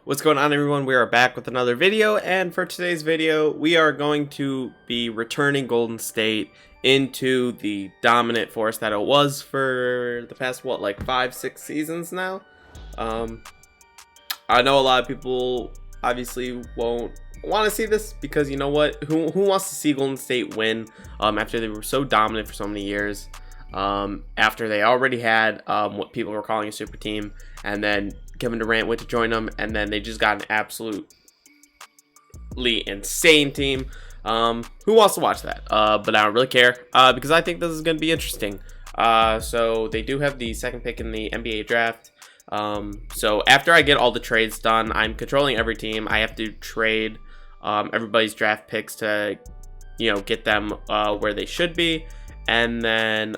What's going on, everyone? We are back with another video, and for today's video we are going to be returning Golden State into the dominant force that it was for the past like 5-6 seasons now. I know a lot of people obviously won't want to see this because, you know what, who wants to see Golden State win after they were so dominant for so many years, after they already had what people were calling a super team, and then Kevin Durant went to join them, and then they just got an absolutely insane team. Who wants to watch that? But I don't really care because I think this is going to be interesting. So they do have the second pick in the NBA draft. So after I get all the trades done, I'm controlling every team. I have to trade everybody's draft picks to, get them where they should be. And then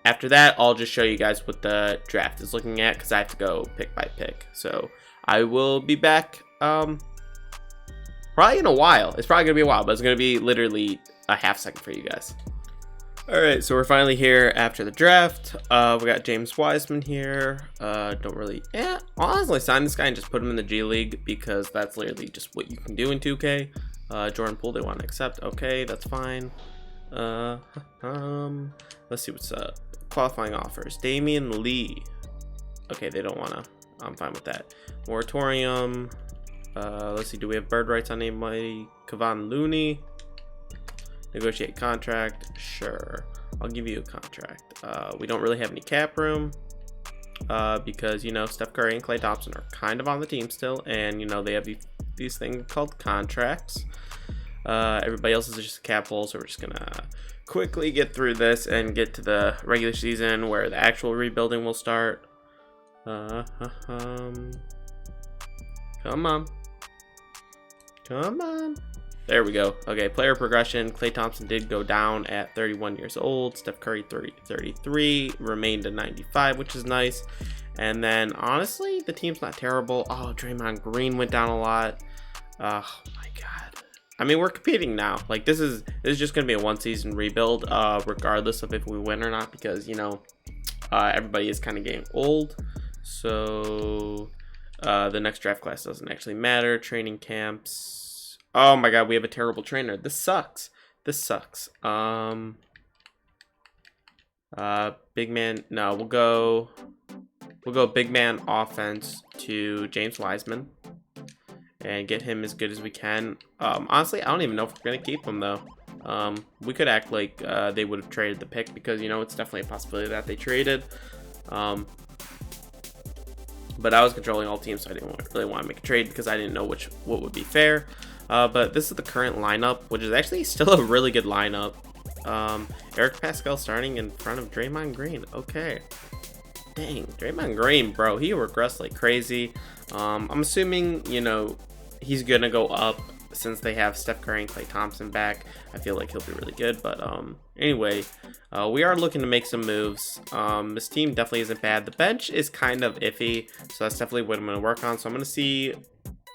after that, I'll just show you guys what the draft is looking at because I have to go pick by pick. So I will be back probably in a while. It's probably going to be a while, but it's going to be literally a half second for you guys. All right, so we're finally here after the draft. We got James Wiseman here. Honestly, sign this guy and just put him in the G League because that's literally just what you can do in 2K. Jordan Poole, they want to accept. Okay, that's fine. Let's see what's up. Qualifying offers. Damian Lee. Okay, they don't wanna. I'm fine with that. Moratorium. Let's see. Do we have bird rights on anybody? Kevon Looney. Negotiate contract. Sure, I'll give you a contract. We don't really have any cap room because Steph Curry and Klay Thompson are kind of on the team still, and they have these things called contracts. Everybody else is just a cap hole, so we're just gonna quickly get through this and get to the regular season where the actual rebuilding will start. Come on. There we go. Okay, player progression. Klay Thompson did go down at 31 years old. Steph Curry 33, remained at 95, which is nice. And then honestly, the team's not terrible. Oh, Draymond Green went down a lot. Oh my god. I mean, we're competing now. Like, this is just gonna be a one-season rebuild, regardless of if we win or not, because everybody is kind of getting old. So the next draft class doesn't actually matter. Training camps. Oh my god, we have a terrible trainer. This sucks. Big man. No, we'll go big man offense to James Wiseman and get him as good as we can. Honestly, I don't even know if we're gonna keep him though. We could act like they would have traded the pick because it's definitely a possibility that they traded. But I was controlling all teams, so I didn't really want to make a trade because I didn't know what would be fair. But this is the current lineup, which is actually still a really good lineup. Eric Pascal starting in front of Draymond Green. Okay. Dang, Draymond Green, bro, he regressed like crazy. I'm assuming, he's gonna go up since they have Steph Curry and Klay Thompson back. I feel like he'll be really good, but anyway, we are looking to make some moves. This team definitely isn't bad. The bench is kind of iffy, so that's definitely what I'm gonna work on. So I'm gonna see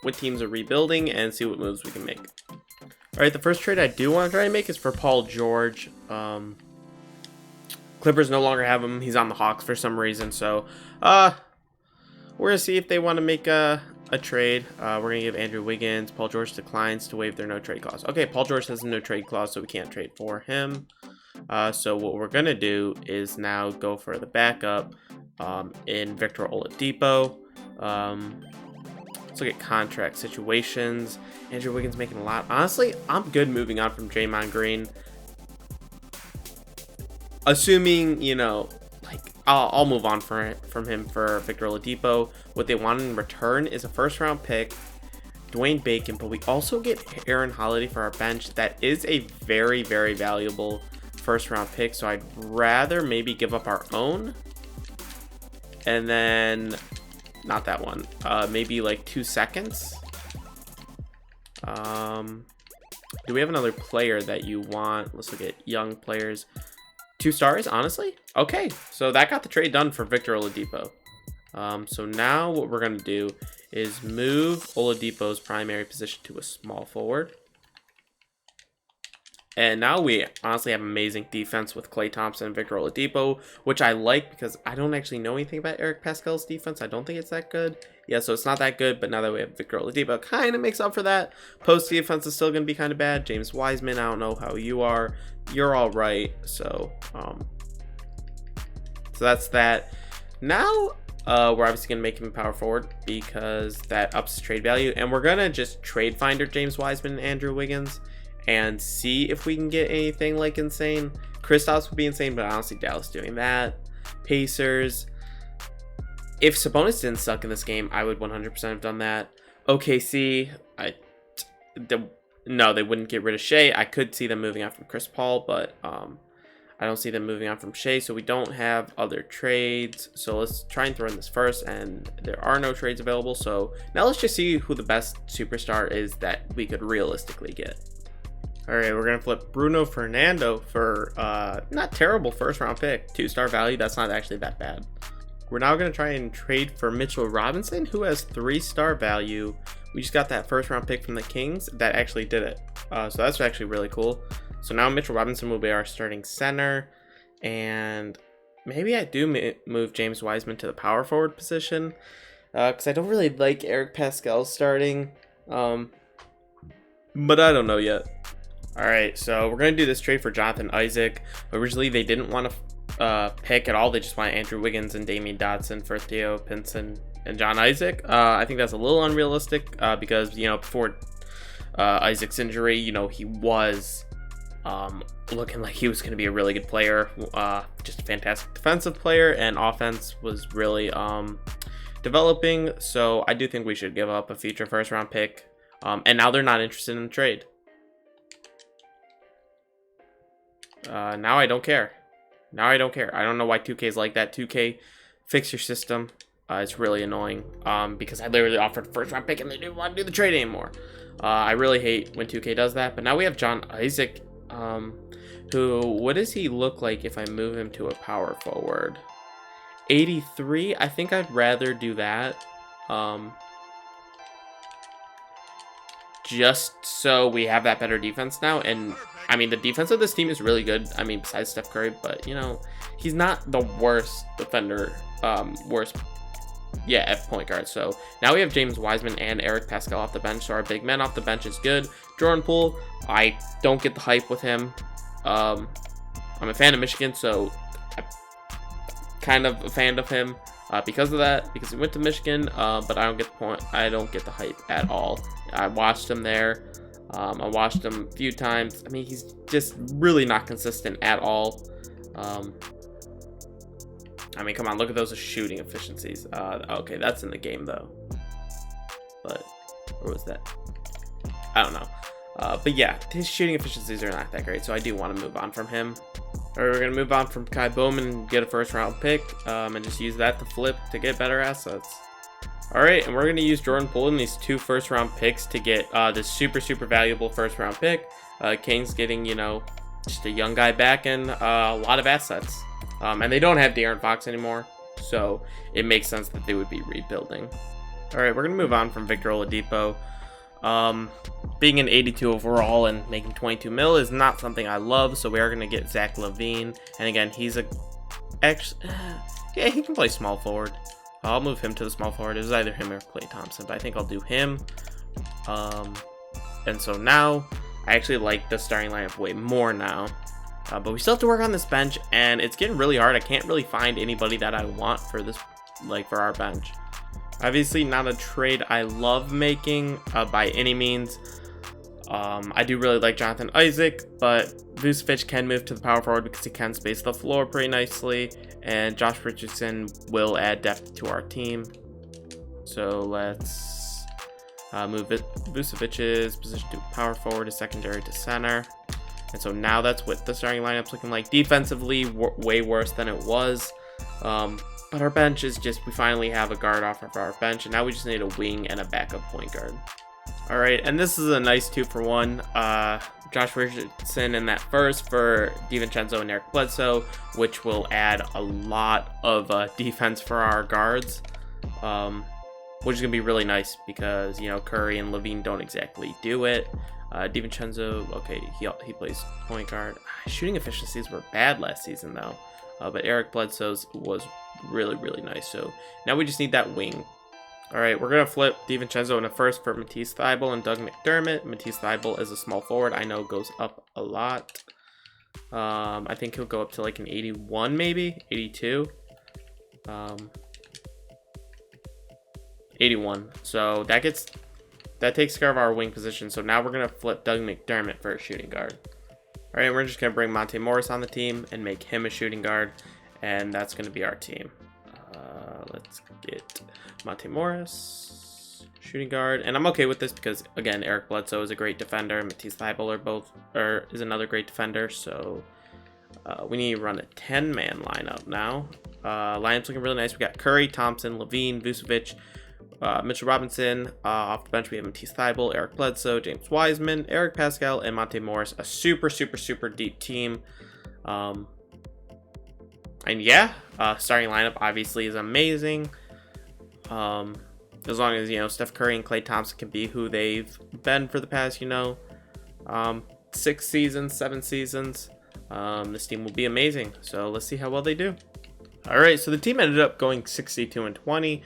what teams are rebuilding and see what moves we can make. All right, the first trade I do want to try and make is for Paul George. Clippers no longer have him. He's on the Hawks for some reason. So we're gonna see if they want to make a trade. We're gonna give Andrew Wiggins. Paul George declines to waive their no trade clause. Okay, Paul George has a no trade clause, so we can't trade for him. So what we're gonna do is now go for the backup in Victor Oladipo. Let's look at contract situations. Andrew Wiggins making a lot. Honestly, I'm good moving on from Draymond Green. Assuming, I'll move on from him for Victor Oladipo. What they want in return is a first-round pick, Dwayne Bacon, but we also get Aaron Holiday for our bench. That is a very, very valuable first-round pick, so I'd rather maybe give up our own. And then, not that one, maybe like 2 seconds. Do we have another player that you want? Let's look at young players. 2 stars, honestly? Okay, so that got the trade done for Victor Oladipo. So now what we're going to do is move Oladipo's primary position to a small forward. And now we honestly have amazing defense with Klay Thompson and Victor Oladipo, which I like because I don't actually know anything about Eric Pascal's defense. I don't think it's that good. Yeah, so it's not that good, but now that we have Victor Oladipo, kind of makes up for that. Post defense is still going to be kind of bad. James Wiseman, I don't know how you are. You're all right. So that's that. Now we're obviously going to make him power forward because that ups trade value. And we're going to just trade finder James Wiseman and Andrew Wiggins and see if we can get anything like insane. Kristaps would be insane, but I don't see Dallas doing that. Pacers. If Sabonis didn't suck in this game, I would 100% have done that. OKC. No, they wouldn't get rid of Shea. I could see them moving on from Chris Paul, but I don't see them moving on from Shea, so we don't have other trades. So let's try and throw in this first, and there are no trades available. So now let's just see who the best superstar is that we could realistically get. All right, we're going to flip Bruno Fernando for not terrible first-round pick. 2-star value, that's not actually that bad. We're now going to try and trade for Mitchell Robinson, who has 3-star value. We just got that first-round pick from the Kings that actually did it. So that's actually really cool. So now Mitchell Robinson will be our starting center. And maybe I do move James Wiseman to the power forward position because I don't really like Eric Pascal starting. But I don't know yet. All right, so we're going to do this trade for Jonathan Isaac. Originally, they didn't want to pick at all. They just wanted Andrew Wiggins and Damian Dotson for Theo Pinson and John Isaac. I think that's a little unrealistic because, you know, before Isaac's injury, you know, he was looking like he was going to be a really good player. Just a fantastic defensive player, and offense was really developing. So I do think we should give up a future first-round pick. And now they're not interested in the trade. Now I don't care. Now I don't care. I don't know why 2K is like that. 2K, fix your system. It's really annoying because I literally offered a first round pick and they didn't want to do the trade anymore. I really hate when 2K does that. But now we have John Isaac, what does he look like if I move him to a power forward? 83. I think I'd rather do that. Just so we have that better defense now. And I mean, the defense of this team is really good. I mean, besides Steph Curry, but you know, he's not the worst defender, at point guard. So now we have James Wiseman and Eric Pascal off the bench. So our big man off the bench is good. Jordan Poole, I don't get the hype with him. I'm a fan of Michigan, so I'm kind of a fan of him because of that, because he went to Michigan, but I don't get the point. I don't get the hype at all. I watched him there. I watched him a few times. I mean, he's just really not consistent at all. I mean, come on, look at those shooting efficiencies. Okay, that's in the game, though. But where was that? I don't know. But yeah, his shooting efficiencies are not that great, so I do want to move on from him. All right, we're going to move on from Kai Bowman and get a first-round pick and just use that to flip to get better assets. All right, and we're going to use Jordan Poole in these 2 first-round picks to get this super valuable first-round pick. Kings getting, you know, just a young guy back and a lot of assets. And they don't have De'Aaron Fox anymore, so it makes sense that they would be rebuilding. All right, we're going to move on from Victor Oladipo. Being an 82 overall and making 22 mil is not something I love, so we are going to get Zach LaVine. And again, he's yeah, he can play small forward. I'll move him to the small forward. It was either him or Klay Thompson, but I think I'll do him. And so now I actually like the starting lineup way more now. But we still have to work on this bench, and it's getting really hard. I can't really find anybody that I want for this, like for our bench. Obviously not a trade I love making by any means. I do really like Jonathan Isaac, but Vucevic can move to the power forward because he can space the floor pretty nicely, and Josh Richardson will add depth to our team. So let's move Vucevic's position to power forward, to secondary to center. And so now that's what the starting lineup's looking like. Defensively, way worse than it was. But our bench is just, we finally have a guard off of our bench, and now we just need a wing and a backup point guard. All right, and this is a nice 2-for-1. Josh Richardson in that first for DiVincenzo and Eric Bledsoe, which will add a lot of defense for our guards. which is going to be really nice because, you know, Curry and Levine don't exactly do it. DiVincenzo, okay, he plays point guard. Shooting efficiencies were bad last season, though. But Eric Bledsoe's was really, really nice. So now we just need that wing. All right, we're going to flip DiVincenzo in a first for Matisse Thybulle and Doug McDermott. Matisse Thybulle is a small forward. I know goes up a lot. I think he'll go up to like an 81, maybe 82. 81. So that takes care of our wing position. So now we're going to flip Doug McDermott for a shooting guard. All right, we're just going to bring Monte Morris on the team and make him a shooting guard. And that's going to be our team. Let's get Monte Morris, shooting guard. And I'm okay with this because, again, Eric Bledsoe is a great defender. Matisse Thybulle is another great defender. So we need to run a 10-man lineup now. Lineup's looking really nice. We got Curry, Thompson, Levine, Vucevic, Mitchell Robinson. Off the bench, we have Matisse Thybulle, Eric Bledsoe, James Wiseman, Eric Pascal, and Monte Morris. A super, super, super deep team. And yeah, starting lineup obviously is amazing. As long as, you know, Steph Curry and Klay Thompson can be who they've been for the past, you know, 6 seasons, 7 seasons, this team will be amazing. So let's see how well they do. All right, so the team ended up going 62-20,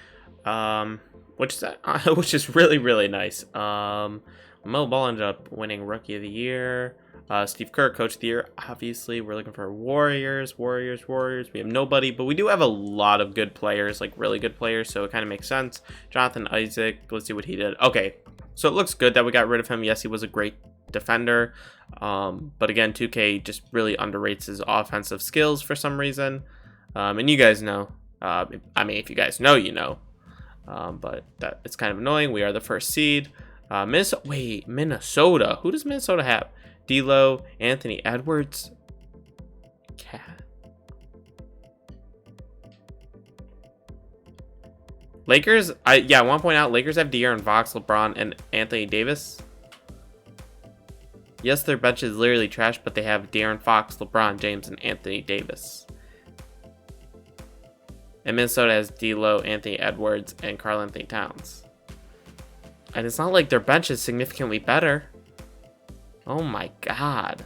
which is really, really nice. Mo Ball ended up winning Rookie of the Year. Steve Kerr, Coach of the Year. Obviously, we're looking for Warriors. We have nobody, but we do have a lot of good players, like really good players, so it kind of makes sense. Jonathan Isaac, let's see what he did. Okay, so it looks good that we got rid of him. Yes, he was a great defender, but again, 2K just really underrates his offensive skills for some reason. And you guys know, I mean, if you guys know, you know, but that it's kind of annoying. We are the first seed. Minnesota. Who does Minnesota have? D'Lo, Anthony Edwards, Cat. Lakers. I want to point out Lakers have De'Aaron Fox, LeBron, and Anthony Davis. Yes, their bench is literally trash, but they have De'Aaron Fox, LeBron James, and Anthony Davis. And Minnesota has D'Lo, Anthony Edwards, and Karl Anthony Towns. And it's not like their bench is significantly better. Oh my god.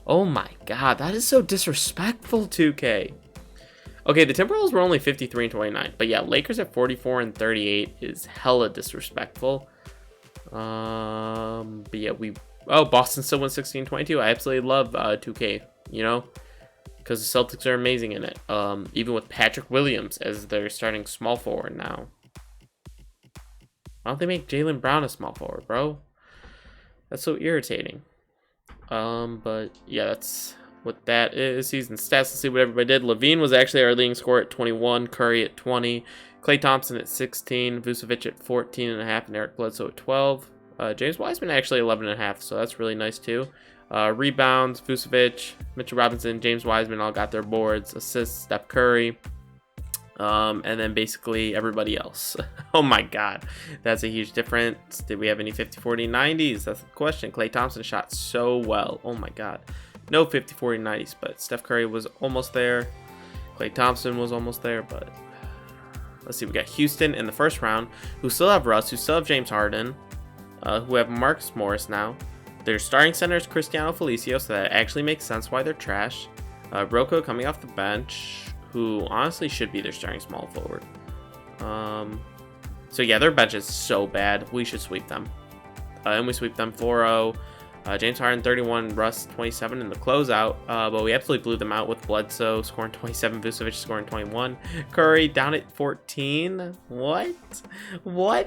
Oh my god. That is so disrespectful, 2K. Okay, the Timberwolves were only 53-29. But yeah, Lakers at 44-38 is hella disrespectful. But yeah, Boston still won 16-22. I absolutely love 2K, you know? Because the Celtics are amazing in it. Even with Patrick Williams as their starting small forward now. Why don't they make Jaylen Brown a small forward, bro? That's so irritating. But yeah, that's what that is. Season stats. Let's see what everybody did. Levine was actually our leading scorer at 21. Curry at 20. Klay Thompson at 16. Vucevic at 14.5. And Eric Bledsoe at 12. James Wiseman actually 11.5. So that's really nice too. Rebounds, Vucevic, Mitchell Robinson, James Wiseman all got their boards. Assists, Steph Curry. And then basically everybody else. Oh my god, that's a huge difference. Did we have any 50, 40, 90s? That's the question. Klay Thompson shot so well. Oh my god, no 50, 40, 90s, but Steph Curry was almost there. Klay Thompson was almost there, but let's see. We got Houston in the first round, who still have Russ, who still have James Harden, who have Marcus Morris now. Their starting center is Cristiano Felicio, so that actually makes sense why they're trash. Rocco coming off the bench, who honestly should be their starting small forward. So yeah, their bench is so bad. We should sweep them. And we sweep them 4-0. James Harden 31, Russ 27 in the closeout. But we absolutely blew them out with Bledsoe scoring 27, Vucevic scoring 21. Curry down at 14. What?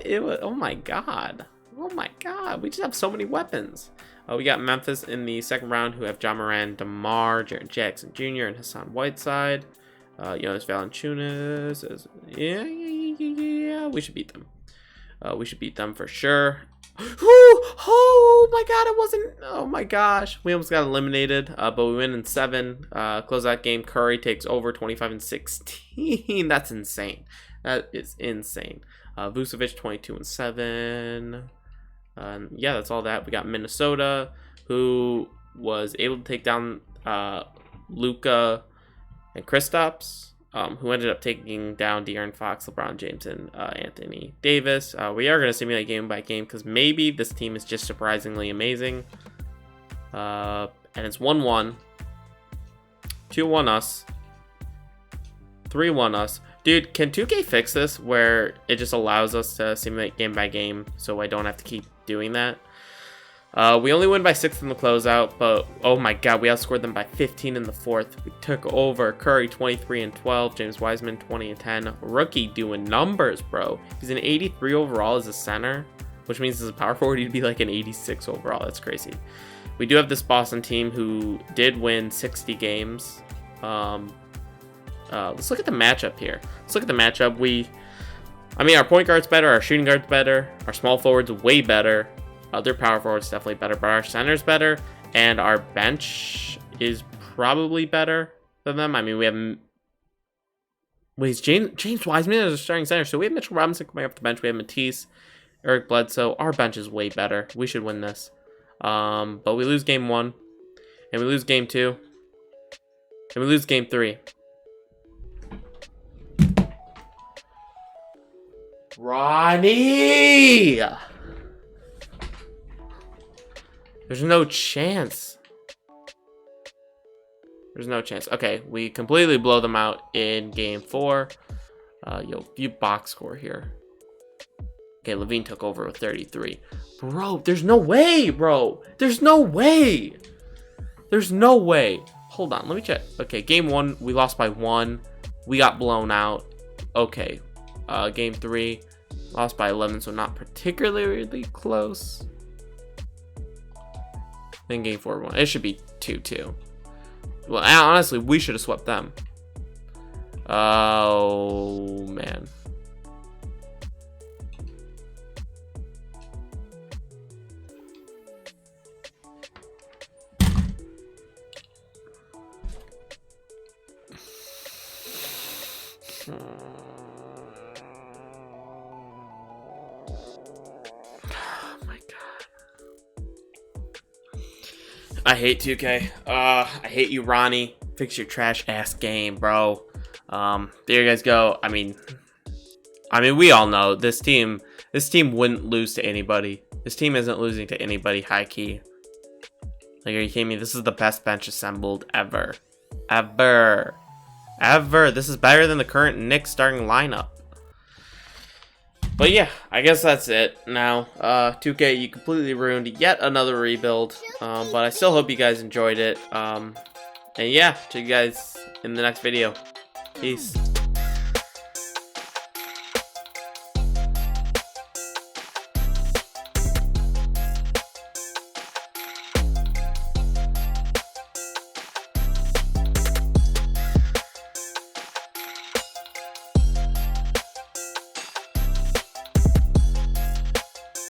It was, oh my god. Oh my god. We just have so many weapons. We got Memphis in the second round, who have John Moran, DeMar, Jaren Jackson Jr., and Hassan Whiteside. Jonas Valanciunas. Yeah, we should beat them. We should beat them for sure. Oh my god, it wasn't. Oh my gosh, we almost got eliminated, but we win in 7. Close that game. Curry takes over 25-16. That's insane. That is insane. Vucevic 22-7. Yeah, that's all that. We got Minnesota, who was able to take down Luka and Kristaps. who ended up taking down De'Aaron Fox, LeBron James, and Anthony Davis. We are going to simulate game by game because maybe this team is just surprisingly amazing. And it's 1-1. 2-1 us. 3-1 us. Dude, can 2K fix this where it just allows us to simulate game by game so I don't have to keep doing that? We only win by 6 in the closeout, but oh my god, we outscored them by 15 in the fourth. We took over. Curry 23 and 12, James Wiseman 20 and 10. Rookie doing numbers, bro. He's an 83 overall as a center, which means as a power forward he'd be like an 86 overall. That's crazy. We do have this Boston team who did win 60 games. Let's look at the matchup here. Let's look at the matchup. I mean, our point guard's better, our shooting guard's better, our small forward's way better. Their power forward's definitely better, but our center's better, and our bench is probably better than them. I mean, we have... Wait, James Wiseman is a starting center, so we have Mitchell Robinson coming off the bench. We have Matisse, Eric Bledsoe. Our bench is way better. We should win this. But we lose game 1, and we lose game 2, and we lose game 3. Ronnie! There's no chance. There's no chance. Okay, we completely blow them out in game 4. View box score here. Okay, Levine took over with 33. Bro, there's no way, bro. There's no way. There's no way. Hold on, let me check. Okay, game 1, we lost by 1. We got blown out. Okay, game 3, lost by 11, so not particularly close. Then game 4 won. It should be 2-2. Well, honestly, we should have swept them. Oh, man. I hate 2K. I hate you, Ronnie. Fix your trash ass game, bro. There you guys go. I mean, we all know this team wouldn't lose to anybody. This team isn't losing to anybody high key. Like, are you kidding me? This is the best bench assembled ever. Ever. This is better than the current Knicks starting lineup. But yeah, I guess that's it. Now, 2K, you completely ruined yet another rebuild. But I still hope you guys enjoyed it. And yeah, see you guys in the next video. Peace.